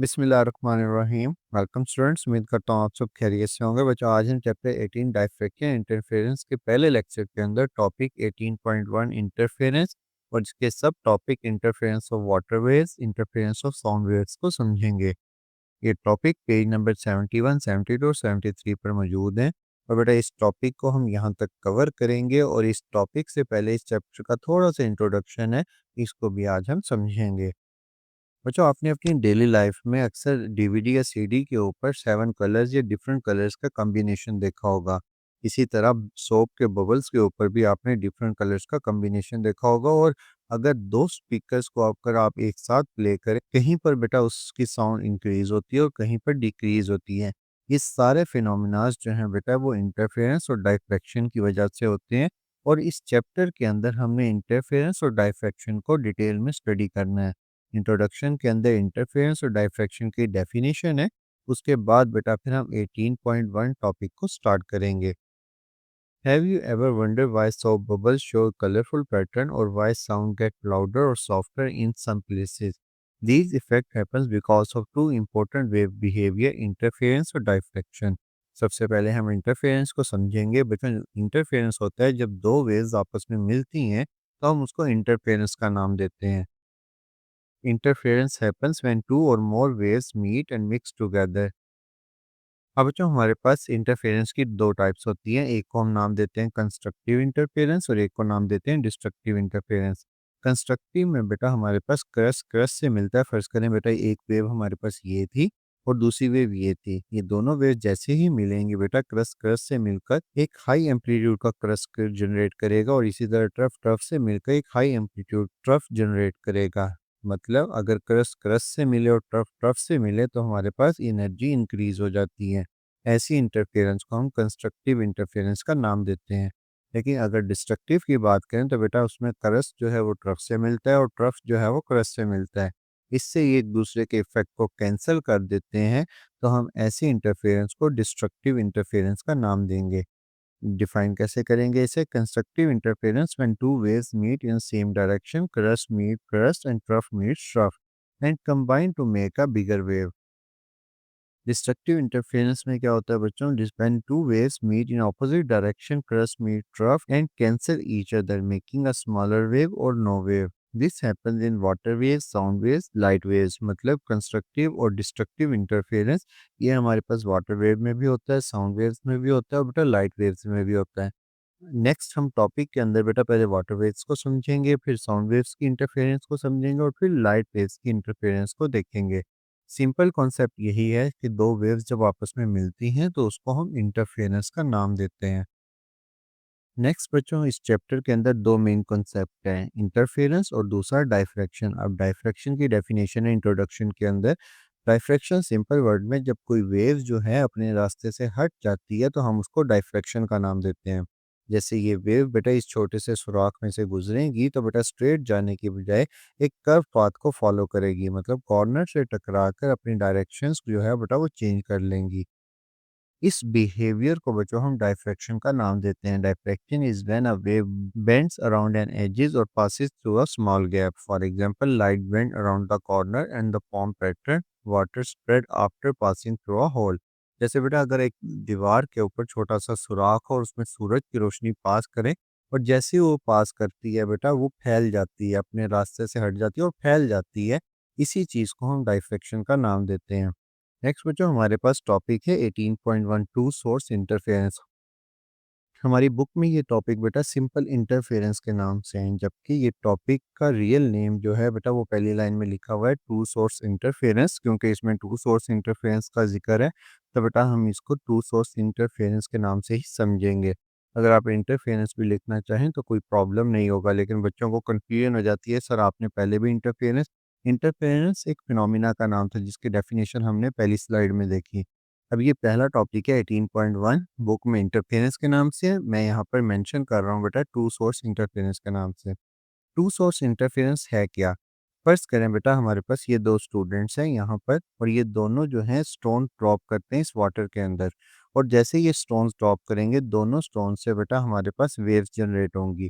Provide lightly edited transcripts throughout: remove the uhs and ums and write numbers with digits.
बिस्मिल्लाहिर्रहमानिर्रहीम। Welcome students, उम्मीद करता हूँ आप सब खैरियत से होंगे। बच्चों, आज हम चैप्टर 18 डायफ्रैक्शन इंटरफेरेंस के पहले लेक्चर के अंदर टॉपिक 18.1 इंटरफेरेंस और इसके सब topic interference of water waves, interference of sound waves को समझेंगे। ये टॉपिक पेज नंबर 71, 72 और 73 पर मौजूद हैं। और बेटा, इस टॉपिक को हम यहाँ तक कवर करेंगे और इस टॉपिक से पहले इस चैप्टर का थोड़ा सा इंट्रोडक्शन है, इसको भी आज हम समझेंगे। बच्चों, आपने अपनी डेली लाइफ में अक्सर डीवीडी या सीडी के ऊपर 7 कलर्स या डिफरेंट कलर्स का कॉम्बिनेशन देखा होगा। इसी तरह सोप के बबल्स के ऊपर भी आपने डिफरेंट कलर्स का कॉम्बिनेशन देखा होगा। और अगर दो स्पीकर्स को अगर आप एक साथ प्ले करें, कहीं पर बेटा उसकी साउंड इंक्रीज होती है और कहीं पर डिक्रीज होती है। ये सारे फिनोमिनाज जो हैं बेटा, वो इंटरफेरेंस और डायफ्रैक्शन की वजह से होते हैं। और इस चैप्टर के अंदर हमने इंटरफेरेंस और डायफ्रैक्शन को डिटेल में स्टडी करना है। इंट्रोडक्शन के अंदर इंटरफेरेंस और डायफ्रैक्शन की डेफिनेशन है। उसके बाद बेटा फिर हम 18.1 टॉपिक को स्टार्ट करेंगे। Have you ever wonder why soap bubbles show colorful pattern or why sound get louder or softer in some places? These effect happens because of two important wave behavior, interference और diffraction। सबसे पहले हम interference को समझेंगे। बेटा, interference होता है जब दो वेव्स आपस में मिलती हैं, तो हम उसको इंटरफेरेंस का नाम देते हैं। Interference happens when two or more waves meet and mix together। अब बच्चों, हमारे पास इंटरफेरेंस की दो टाइप्स होती हैं। एक को हम नाम देते हैं कंस्ट्रक्टिव इंटरफेरेंस और एक को नाम देते हैं डिस्ट्रक्टिव इंटरफेरेंस। कंस्ट्रक्टिव में बेटा हमारे पास क्रस क्रस से मिलता है। फर्ज करें बेटा, एक वेव हमारे पास ये थी और दूसरी वेव ये थी। ये दोनों वेव जैसे ही मिलेंगे बेटा, क्रस क्रस से मिलकर एक हाई एम्पलीट्यूड का क्रस जनरेट करेगा और इसी तरह ट्रफ ट्रफ से मिलकर एक हाई एम्पलीट्यूड ट्रफ जनरेट करेगा। मतलब अगर क्रस क्रस से मिले और ट्रफ ट्रफ से मिले तो हमारे पास एनर्जी इंक्रीज हो जाती है। ऐसी इंटरफेरेंस को हम कंस्ट्रक्टिव इंटरफेरेंस का नाम देते हैं। लेकिन अगर डिस्ट्रक्टिव की बात करें तो बेटा उसमें क्रस जो है वो ट्रफ से मिलता है और ट्रफ जो है वो क्रस से मिलता है। इससे ये एक दूसरे के इफेक्ट को कैंसिल कर देते हैं। तो हम ऐसी इंटरफेरेंस को डिस्ट्रक्टिव इंटरफेरेंस का नाम देंगे। डिफाइन कैसे करेंगे इसे? Constructive interference when two waves meet in same direction, crest meet crest and trough meet trough and combine to make a bigger wave. Destructive interference में क्या होता है बच्चों? When two waves meet in opposite direction, crest meet trough and cancel each other making a smaller wave or no wave. This happens in water waves, sound waves, light waves. मतलब constructive और destructive interference ये हमारे पास water wave में भी होता है, sound waves में भी होता है और बेटा लाइट वेव्स में भी होता है। नेक्स्ट हम टॉपिक के अंदर बेटा पहले वाटर वेव्स को समझेंगे, फिर साउंड वेव्स की इंटरफेरेंस को समझेंगे और फिर लाइट वेव्स की इंटरफेरेंस को देखेंगे। सिंपल कॉन्सेप्ट यही है कि दो वेव्स जब आपस में मिलती हैं तो उसको हम इंटरफेरेंस का नाम देते हैं। नेक्स्ट बच्चों, इस चैप्टर के अंदर दो मेन कॉन्सेप्ट हैं, इंटरफेरेंस और दूसरा डायफ्रैक्शन। अब डायफ्रैक्शन की डेफिनेशन है इंट्रोडक्शन के अंदर। डायफ्रैक्शन सिंपल वर्ड में जब कोई वेव जो है अपने रास्ते से हट जाती है तो हम उसको डायफ्रैक्शन का नाम देते हैं। जैसे ये वेव बेटा इस छोटे से सुराख में से गुजरेगी तो बेटा स्ट्रेट जाने की बजाय एक कर्व पाथ को फॉलो करेगी। मतलब कॉर्नर से टकरा कर अपनी डायरेक्शंस जो है बेटा वो चेंज कर लेंगी। इस बिहेवियर को बच्चों हम डायफ्रैक्शन का नाम देते हैं। Diffraction is when a wave bends around an edges और passes through a small gap. For example, light bend around the corner and the form pattern, water spread after passing through a hole. जैसे बेटा अगर एक दीवार के ऊपर छोटा सा सुराख हो और उसमें सूरज की रोशनी पास करे और जैसे ही वो पास करती है बेटा वो फैल जाती है, अपने रास्ते से हट जाती है और फैल जाती है। इसी चीज़ को हम डायफ्रैक्शन का नाम देते हैं। नेक्स्ट बच्चों, हमारे पास टॉपिक है 18.12 सोर्स इंटरफेरेंस। हमारी बुक में ये टॉपिक बेटा सिंपल इंटरफेरेंस के नाम से है, जबकि ये टॉपिक का रियल नेम जो है बेटा वो पहली लाइन में लिखा हुआ है टू सोर्स इंटरफेरेंस। क्योंकि इसमें टू सोर्स इंटरफेरेंस का जिक्र है तो बेटा हम इसको टू सोर्स इंटरफेरेंस के नाम से ही समझेंगे। अगर आप इंटरफेरेंस भी लिखना चाहें तो कोई प्रॉब्लम नहीं होगा, लेकिन बच्चों को कन्फ्यूजन हो जाती है, सर आपने पहले भी इंटरफेरेंस। इंटरफेरेंस एक फिनोमिना का नाम था जिसकी डेफिनेशन हमने पहली स्लाइड में देखी। अब ये पहला टॉपिक है 18.1, बुक में इंटरफेरेंस के नाम से है। मैं यहाँ पर मेंशन कर रहा हूँ बेटा टू सोर्स इंटरफेरेंस के नाम से। टू सोर्स इंटरफेरेंस है क्या? फर्स्ट करें बेटा, हमारे पास ये दो स्टूडेंट्स हैं यहाँ पर और ये दोनों जो हैं स्टोन ड्रॉप करते हैं इस वाटर के अंदर। और जैसे ये स्टोन्स ड्रॉप करेंगे दोनों स्टोन से बेटा हमारे पास वेव्स जनरेट होंगी।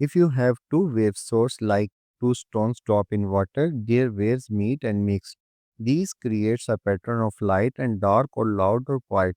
If you have two wave source like two stones drop in water, their waves meet and mix. These creates a pattern of light and dark or loud or quiet,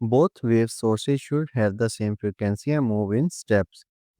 Both wave sources should have the same frequency and move in steps.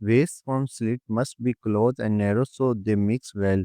Waves from slit must be close and narrow so they mix well.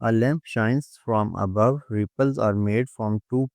A lamp shines from above. Ripples are made from 2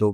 2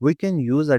We can use a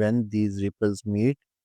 When these ripples meet,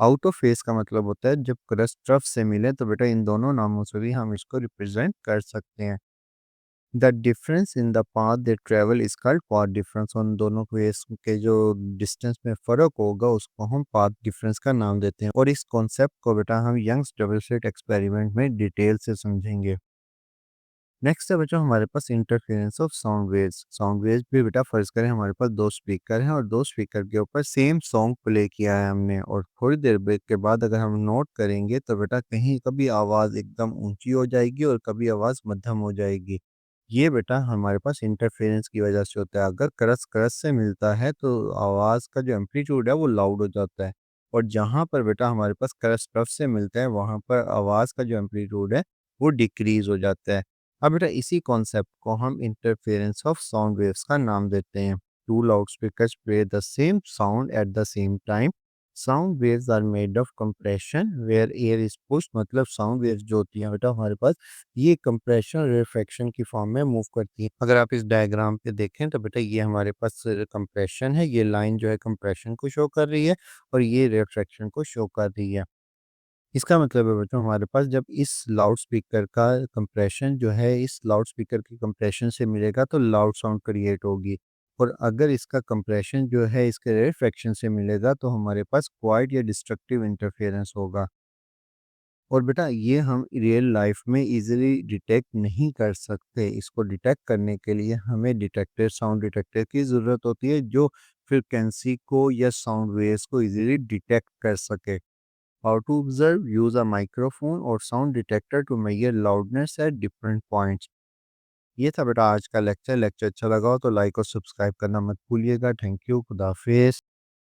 out of face का मतलब होता है जब crust trough से मिले, तो बेटा इन दोनों नामों से भी हम इसको रिप्रेजेंट कर सकते हैं। The difference in the path they travel is called path difference. उन दोनों फेस के जो डिस्टेंस में फ़र्क होगा उसको हम पाथ डिफरेंस का नाम देते हैं, और इस कॉन्सेप्ट को बेटा हम यंग्स डबल स्लिट एक्सपेरिमेंट में डिटेल से समझेंगे। नेक्स्ट है बच्चों हमारे पास interference of sound waves. Sound waves भी बेटा फर्ज करें हमारे पास दो स्पीकर हैं, और दो स्पीकर के ऊपर सेम सॉन्ग प्ले किया है हमने, और थोड़ी देर ब्रेक के बाद अगर हम नोट करेंगे तो बेटा कहीं कभी आवाज़ एकदम ऊंची हो जाएगी और कभी आवाज़ मध्यम हो जाएगी। ये बेटा हमारे पास इंटरफेरेंस की वजह से होता है। अगर क्रस क्रस से मिलता है तो आवाज़ का जो एम्पलीट्यूड है वो लाउड हो जाता है, और जहाँ पर बेटा हमारे पास क्रस ट्रफ से मिलता है वहाँ पर आवाज़ का जो एम्पलीट्यूड है वो डिक्रीज हो जाता है। अब बेटा इसी कॉन्सेप्ट को हम इंटरफेरेंस ऑफ साउंड वेव्स का नाम देते हैं। Two loudspeakers play the same sound at the same time. Sound waves are made of compression where air is pushed. मतलब साउंड वेव्स जो होती हैं बेटा हमारे पास, ये कंप्रेशन और रिफ्लेक्शन की फॉर्म में मूव करती है। अगर आप इस डायग्राम पे देखें तो बेटा ये हमारे पास कंप्रेशन है, ये लाइन जो है कंप्रेशन को शो कर रही है, और ये रिफ्लेक्शन को शो कर रही है। इसका मतलब है बच्चों हमारे पास जब इस लाउड स्पीकर का कंप्रेशन जो है इस लाउड स्पीकर के कंप्रेशन से मिलेगा तो लाउड साउंड क्रिएट होगी, और अगर इसका कंप्रेशन जो है इसके रेफ्लेक्शन से मिलेगा तो हमारे पास क्वाइट या डिस्ट्रक्टिव इंटरफेरेंस होगा। और बेटा ये हम रियल लाइफ में इजीली डिटेक्ट नहीं कर सकते। इसको डिटेक्ट करने के लिए हमें डिटेक्टर साउंड डिटेक्टर की ज़रूरत होती है जो फ्रिक्वेंसी को या साउंड वेव्स को इजीली डिटेक्ट कर सके। How to observe? Use a microphone or sound detector to measure loudness at different points. ये था बेटा आज का लेक्चर। लेक्चर अच्छा लगा हो तो लाइक और सब्सक्राइब करना मत भूलिएगा। Thank you. खुदा हाफिज़।